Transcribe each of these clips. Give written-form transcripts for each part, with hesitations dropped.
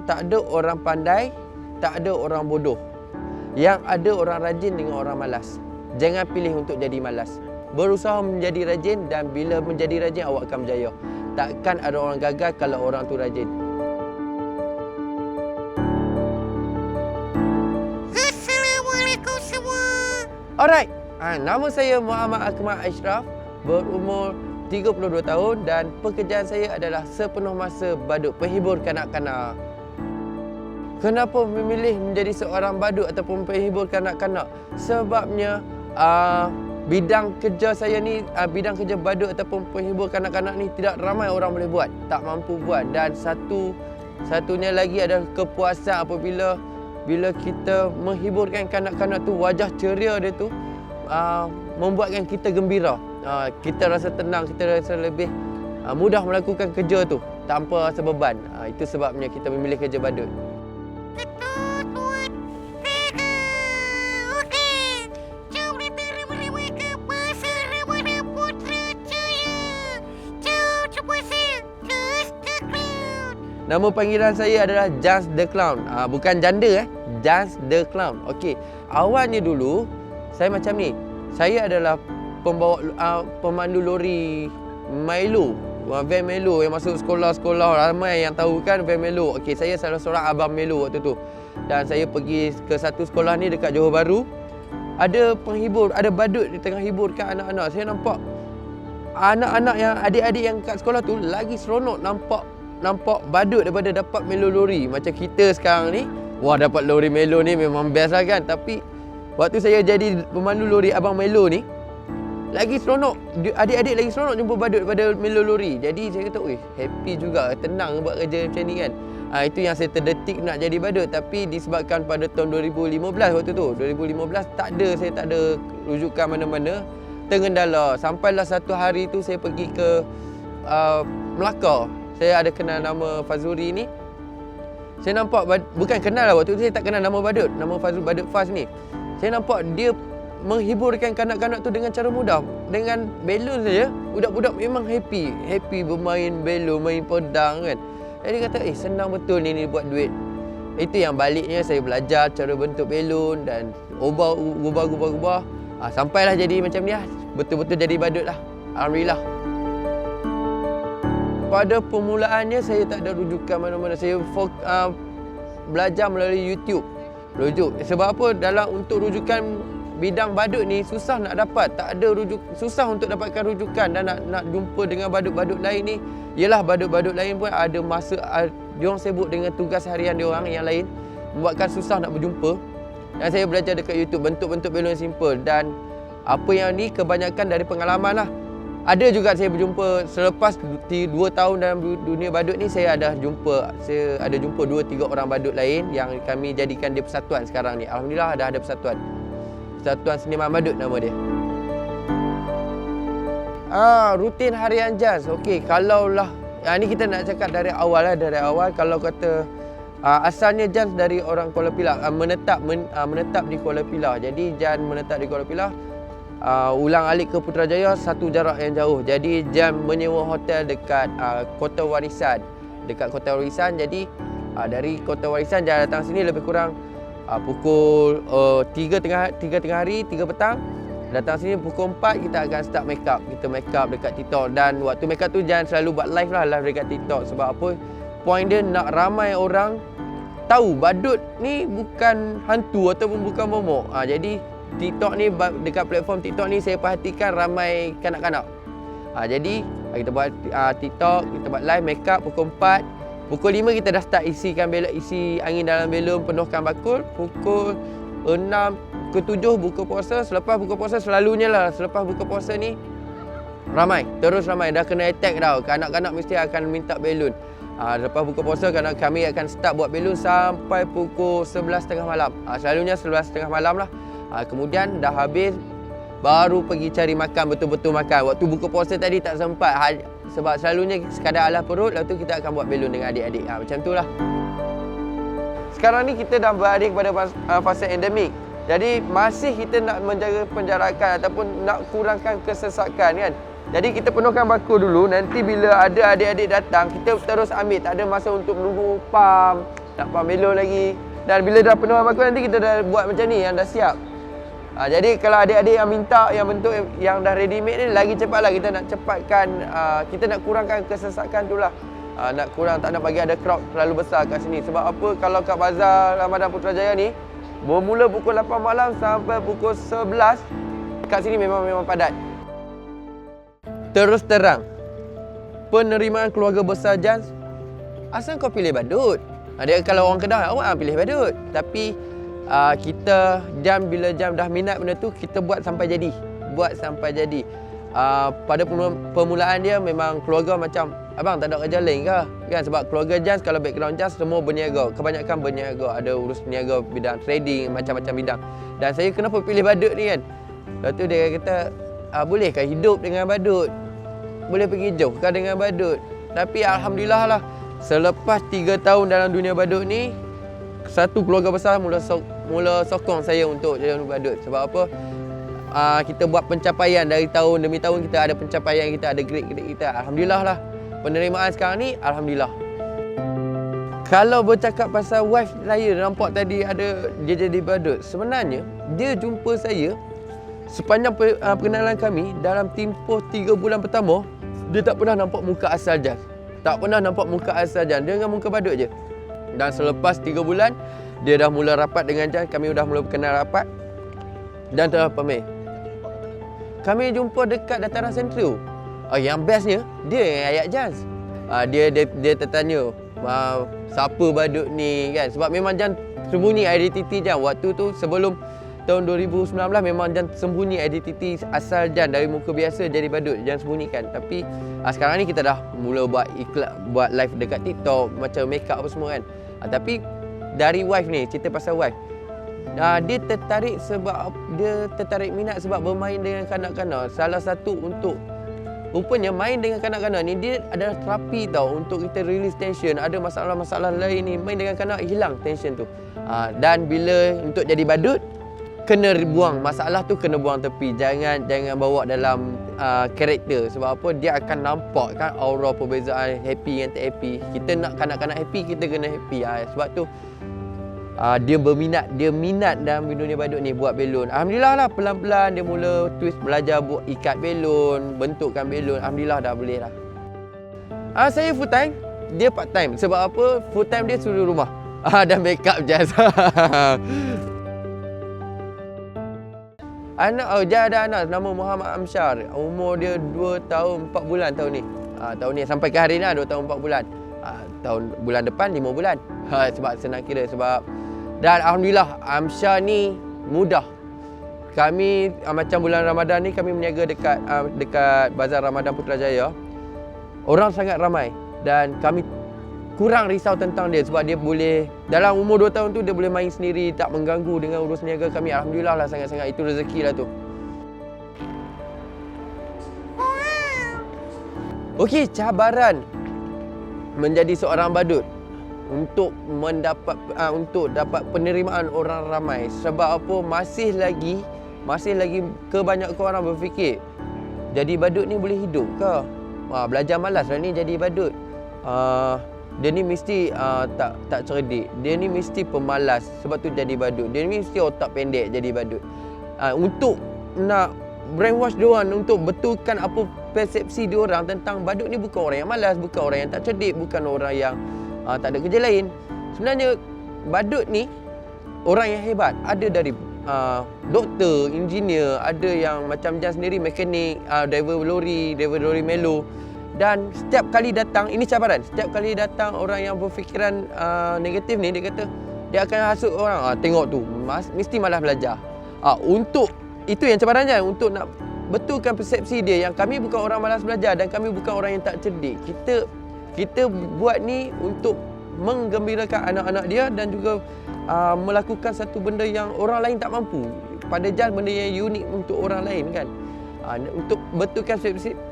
tak ada orang pandai, tak ada orang bodoh. Yang ada orang rajin dengan orang malas. Jangan pilih untuk jadi malas. Berusaha menjadi rajin dan bila menjadi rajin awak akan berjaya. Takkan ada orang gagal kalau orang tu rajin. Assalamualaikum semua. Alright, nama saya Muhammad Akmal Ashraf, berumur 32 tahun dan pekerjaan saya adalah sepenuh masa badut penghibur kanak-kanak. Kenapa memilih menjadi seorang badut ataupun penghibur kanak-kanak? Sebabnya bidang kerja saya ni, bidang kerja badut ataupun penghibur kanak-kanak ni tidak ramai orang boleh buat, tak mampu buat. Dan satunya lagi adalah kepuasan apabila kita menghiburkan kanak-kanak tu, wajah ceria dia tu membuatkan kita gembira. Kita rasa tenang, kita rasa lebih mudah melakukan kerja tu tanpa rasa beban. Itu sebabnya kita memilih kerja badut. Nama panggilan saya adalah Jans the Clown. Bukan janda Jans the Clown. Okey. Awalnya dulu saya macam ni. Saya adalah pemandu lori Milo. Van Milo yang masuk sekolah-sekolah, ramai yang tahu kan van Milo. Okey, saya salah seorang abang Milo waktu tu. Dan saya pergi ke satu sekolah ni dekat Johor Bahru. Ada penghibur, ada badut di tengah hiburkan anak-anak. Saya nampak anak-anak yang adik-adik yang kat sekolah tu lagi seronok nampak badut daripada dapat Melo lori. Macam kita sekarang ni, wah dapat lori Melo ni memang best lah kan. Tapi waktu saya jadi pemandu lori abang Melo ni, lagi seronok, adik-adik lagi seronok jumpa badut daripada Melo lori. Jadi saya kata, happy juga, tenang buat kerja macam ni kan. Itu yang saya terdetik nak jadi badut. Tapi disebabkan pada tahun 2015 waktu tu, 2015 saya tak ada rujukan mana-mana, tergendala. Sampailah satu hari tu saya pergi ke Melaka. Saya ada kenal nama Fazuri ni. Saya nampak, bukan kenal lah, waktu tu saya tak kenal nama badut, nama Badut Faz ni. Saya nampak dia menghiburkan kanak-kanak tu dengan cara mudah. Dengan belon saja, budak-budak memang happy bermain belon, main pedang kan. Jadi dia kata, senang betul ni buat duit. Itu yang baliknya saya belajar cara bentuk belon dan ubah. Sampailah jadi macam ni lah. Betul-betul jadi badut lah. Alhamdulillah. Pada permulaannya saya tak ada rujukan mana-mana. Saya belajar melalui YouTube. Sebab apa? Untuk rujukan bidang badut ni susah nak dapat. Susah untuk dapatkan rujukan dan nak jumpa dengan badut-badut lain ni. Yelah, badut-badut lain pun ada masa diorang sibuk dengan tugas harian diorang yang lain, membuatkan susah nak berjumpa. Dan saya belajar dekat YouTube bentuk-bentuk belon yang simple. Dan apa yang ni kebanyakan dari pengalaman lah. Ada juga saya berjumpa selepas 2 tahun dalam dunia badut ni, saya ada jumpa 2-3 orang badut lain yang kami jadikan dia persatuan sekarang ni. Alhamdulillah ada persatuan. Persatuan Seniman Badut nama dia. Rutin harian Jans. Okey, kalaulah ni kita nak cakap dari awal. Kalau kata asalnya Jans dari orang Kuala Pilah, menetap di Kuala Pilah. Jadi Jan menetap di Kuala Pilah. Ulang-alik ke Putrajaya satu jarak yang jauh. Jadi Jan menyewa hotel dekat Kota Warisan. Jadi dari Kota Warisan Jan datang sini lebih kurang pukul 3 petang. Datang sini pukul 4 kita akan start make up. Kita make up dekat TikTok. Dan waktu make up tu Jan selalu buat live dekat TikTok. Sebab apa? Point dia nak ramai orang tahu badut ni bukan hantu ataupun bukan momok. Jadi TikTok ni, dekat platform TikTok ni saya perhatikan ramai kanak-kanak. Jadi kita buat TikTok, kita buat live make up pukul 4. Pukul 5 kita dah start isi angin dalam belon, penuhkan bakul. Pukul 6 ke 7 buka puasa. Selepas buka puasa selalunya lah, selepas buka puasa ni terus ramai. Dah kena attack dah. Kanak-kanak mesti akan minta belon. Lepas buka puasa kami akan start buat belon sampai pukul 11.30 malam. Selalunya 11.30 malam lah. Kemudian dah habis baru pergi cari makan, betul-betul makan. Waktu buka puasa tadi tak sempat sebab selalunya sekadar alas perut. Lepas tu kita akan buat belon dengan adik-adik. Macam tu lah. Sekarang ni kita dah berada pada fasa endemik. Jadi masih kita nak menjaga penjarakan ataupun nak kurangkan kesesakan kan. Jadi kita penuhkan bakul dulu. Nanti bila ada adik-adik datang, kita terus ambil. Tak ada masa untuk menunggu pam. nak pump belon lagi. Dan bila dah penuh baku nanti kita dah buat macam ni yang dah siap. Jadi kalau adik-adik yang minta yang bentuk yang dah ready made ni, lagi cepatlah kita nak cepatkan, kita nak kurangkan kesesakan tu lah. Nak kurang, tak nak bagi ada crowd terlalu besar kat sini. Sebab apa, kalau kat Bazar Ramadan Putrajaya ni bermula pukul 8 malam sampai pukul 11, kat sini memang padat. Terus terang, penerimaan keluarga besar Jans, asal kau pilih badut? Dia kalau orang Kedah, awak pilih badut. Tapi kita bila jam dah minat benda tu, kita buat sampai jadi. Pada permulaan dia memang keluarga macam, abang tak ada kerja lain ke? Kan, sebab keluarga Jans, kalau background Jans semua berniaga. Kebanyakan berniaga, ada urus niaga bidang trading, macam-macam bidang. Dan saya kenapa pilih badut ni kan? Lepas tu dia kata, bolehkah hidup dengan badut? Boleh pergi jauh kah dengan badut? Tapi alhamdulillah lah, selepas 3 tahun dalam dunia badut ni, satu keluarga besar mula sokong saya untuk jadi badut. Sebab apa? Kita buat pencapaian dari tahun demi tahun, kita ada pencapaian, kita ada grade kita. Alhamdulillah lah. Penerimaan sekarang ni, alhamdulillah. Kalau bercakap pasal wife saya, nampak tadi ada dia jadi badut. Sebenarnya, dia jumpa saya sepanjang perkenalan kami, dalam tempoh 3 bulan pertama, dia tak pernah nampak muka asal Jans. Tak pernah nampak muka asal Jans. Dia dengan muka badut je. Dan selepas 3 bulan, dia dah mula rapat dengan Jans. Kami dah mula berkenal rapat. Dan telah pamer. Kami jumpa dekat dataran sentral. Yang bestnya, dia yang ayat Jans. Dia tertanya, siapa badut ni kan? Sebab memang Jans sembunyi identiti Jans. Waktu tu sebelum tahun 2019 memang Jans sembunyi identiti asal Jans. Dari muka biasa jadi badut, Jans sembunyikan. Tapi sekarang ni kita dah mula buat iklan, buat live dekat TikTok, macam make up apa semua kan. Tapi dari wife ni, cerita pasal wife, dia tertarik minat sebab bermain dengan kanak-kanak. Salah satu untuk, rupanya main dengan kanak-kanak ni dia adalah terapi tau, untuk kita release tension. Ada masalah-masalah lain ni, main dengan kanak hilang tension tu. Dan bila untuk jadi badut, kena buang masalah tu, kena buang tepi. Jangan bawa dalam karakter. Sebab apa? Dia akan nampak kan aura perbezaan happy dengan tak happy. Kita nak kanak-kanak happy, kita kena happy. Sebab tu dia minat dalam dunia badut ni, buat belon. Alhamdulillah lah, pelan-pelan dia mula belajar buat ikat belon, bentukkan belon. Alhamdulillah dah boleh lah. Saya full time, dia part time. Sebab apa? Full time dia suruh rumah. Dan backup Jans. Dia ada anak nama Muhammad Amsyar. Umur dia 2 tahun 4 bulan tahun ni. Tahun ni sampai ke hari ni 2 tahun 4 bulan. Bulan depan 5 bulan. Sebab senang kira, sebab dan alhamdulillah Amsyar ni mudah. Kami macam bulan Ramadan ni kami berniaga dekat Bazar Ramadan Putrajaya. Orang sangat ramai dan kami kurang risau tentang dia sebab dia boleh, dalam umur 2 tahun tu dia boleh main sendiri, tak mengganggu dengan urus niaga kami. Alhamdulillah lah, sangat-sangat itu rezeki lah tu. Okey, cabaran menjadi seorang badut untuk dapat penerimaan orang ramai. Sebab apa? Masih lagi kebanyakan orang berfikir jadi badut ni boleh hidup ke? Belajar malas lah ni jadi badut. Dia ni mesti tak cerdik. Dia ni mesti pemalas, sebab tu jadi badut. Dia ni mesti otak pendek jadi badut. Untuk nak brainwash diorang, untuk betulkan apa persepsi diorang tentang badut ni, bukan orang yang malas, bukan orang yang tak cerdik, bukan orang yang tak ada kerja lain. Sebenarnya badut ni orang yang hebat. Ada dari doktor, engineer, ada yang macam Jans sendiri mekanik, driver lori melo. Dan setiap kali datang, ini cabaran, setiap kali datang orang yang berfikiran negatif ni, dia kata dia akan hasut orang. Tengok tu, mesti malas belajar. Untuk itu yang cabarannya, untuk nak betulkan persepsi dia yang kami bukan orang malas belajar dan kami bukan orang yang tak cerdik. Kita buat ni untuk menggembirakan anak-anak dia dan juga melakukan satu benda yang orang lain tak mampu. Pada Jans, benda yang unik untuk orang lain kan. Untuk betulkan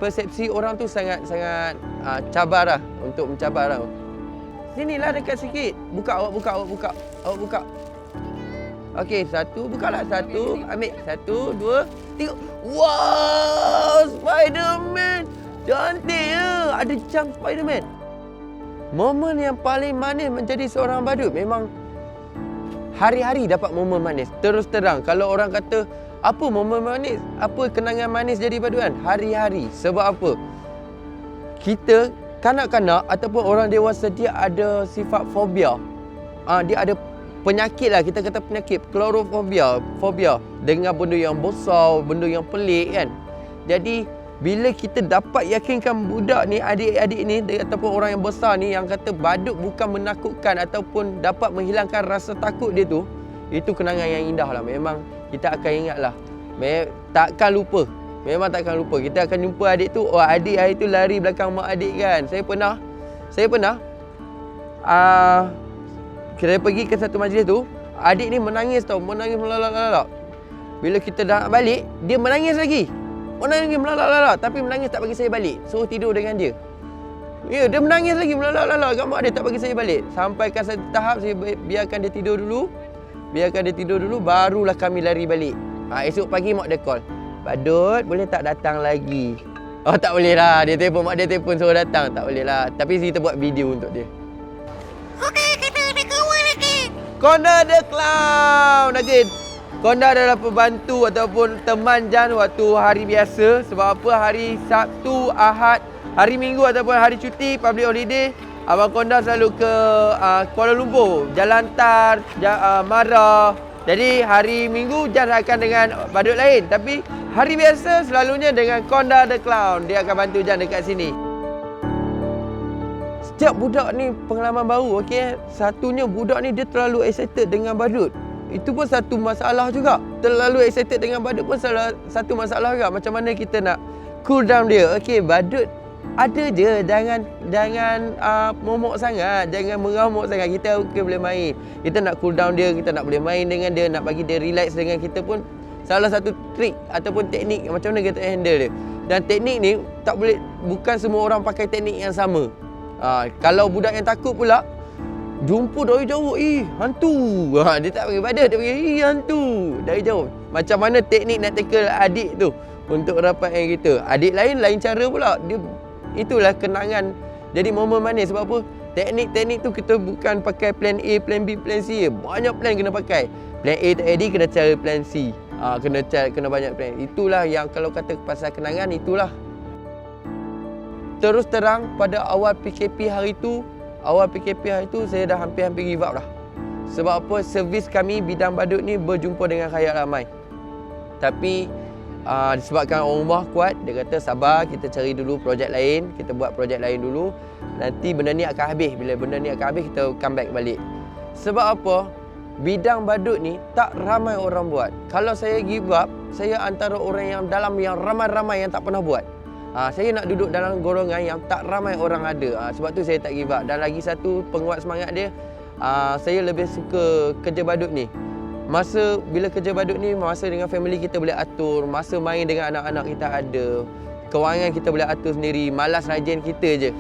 persepsi orang tu sangat-sangat cabar lah, untuk mencabar lah. Sinilah dekat sikit. Awak buka. Okey, buka lah satu. Ambil 1, 2, 3. Wow, Spiderman. Cantik ya. Ada jam Spiderman. Momen yang paling manis menjadi seorang badut memang hari-hari dapat momen manis. Terus terang, kalau orang kata apa momen manis, apa kenangan manis jadi badut kan? Hari-hari. Sebab apa? Kita kanak-kanak ataupun orang dewasa dia ada sifat fobia. Dia ada penyakit lah, kita kata penyakit fobia dengan benda yang besar, benda yang pelik kan. Jadi bila kita dapat yakinkan budak ni, adik-adik ni ataupun orang yang besar ni yang kata badut bukan menakutkan ataupun dapat menghilangkan rasa takut dia tu, itu kenangan yang indah lah. Memang kita akan ingat lah. Takkan lupa. Memang takkan lupa. Kita akan jumpa adik tu, adik hari tu lari belakang mak adik kan. Saya pernah kita pergi ke satu majlis tu, adik ni menangis tau, menangis melalak-lalak. Bila kita dah nak balik, dia menangis lagi. Menangis melalak-lalak, tapi menangis tak bagi saya balik. Suruh tidur dengan dia. Ya, dia menangis lagi melalak-lalak kat mak dia, tak bagi saya balik. Sampaikan satu tahap saya biarkan dia tidur dulu. Barulah kami lari balik. Esok pagi mak dia call. Badut, boleh tak datang lagi? Oh, tak boleh lah. Mak dia telefon suruh datang. Tak boleh lah. Tapi kita buat video untuk dia. Okey, kita ada kawan lagi. Konda the Clown again. Konda adalah pembantu ataupun teman Jan waktu hari biasa. Sebab apa? Hari Sabtu, Ahad, hari Minggu ataupun hari cuti, public holiday, Abang Konda selalu ke Kuala Lumpur, Jalan Tar, Mara. Jadi hari Minggu Jan akan dengan badut lain. Tapi hari biasa selalunya dengan Konda the Clown. Dia akan bantu Jan dekat sini. Setiap budak ni pengalaman baru, okey. Satunya budak ni dia terlalu excited dengan badut. Itu pun satu masalah juga. Terlalu excited dengan badut pun satu masalah juga. Macam mana kita nak cool down dia. Okey, badut ada je. Jangan momok sangat. Jangan mengamuk sangat. Kita boleh main. Kita nak cool down dia. Kita nak boleh main dengan dia. Nak bagi dia relax dengan kita pun salah satu trik ataupun teknik macam mana kita handle dia. Dan teknik ni bukan semua orang pakai teknik yang sama. Kalau budak yang takut pula, jumpa dari jauh, hantu. Dia tak panggil badut, dia panggil hantu dari jauh. Macam mana teknik nak tackle adik tu untuk rapatkan kita. Adik lain cara pula. Itulah kenangan. Jadi momen manis. Sebab apa? Teknik-teknik tu kita bukan pakai plan A, plan B, plan C. Banyak plan kena pakai. Plan A tak jadi, kena cari plan C. Kena banyak plan. Itulah yang kalau kata pasal kenangan, itulah. Terus terang, pada awal PKP hari tu saya dah hampir give up dah. Sebab apa? Servis kami bidang badut ni berjumpa dengan khayal ramai. Tapi disebabkan orang rumah kuat, dia kata sabar, kita cari dulu projek lain, kita buat projek lain dulu. Nanti benda ni akan habis. Bila benda ni akan habis, kita come back balik. Sebab apa? Bidang badut ni tak ramai orang buat. Kalau saya give up, saya antara orang yang dalam yang ramai-ramai yang tak pernah buat. Saya nak duduk dalam golongan yang tak ramai orang ada. Sebab tu saya tak give up. Dan lagi satu penguat semangat dia, saya lebih suka kerja badut ni. Bila kerja badut ni, masa dengan family kita boleh atur, masa main dengan anak-anak kita ada, kewangan kita boleh atur sendiri, malas rajin kita je.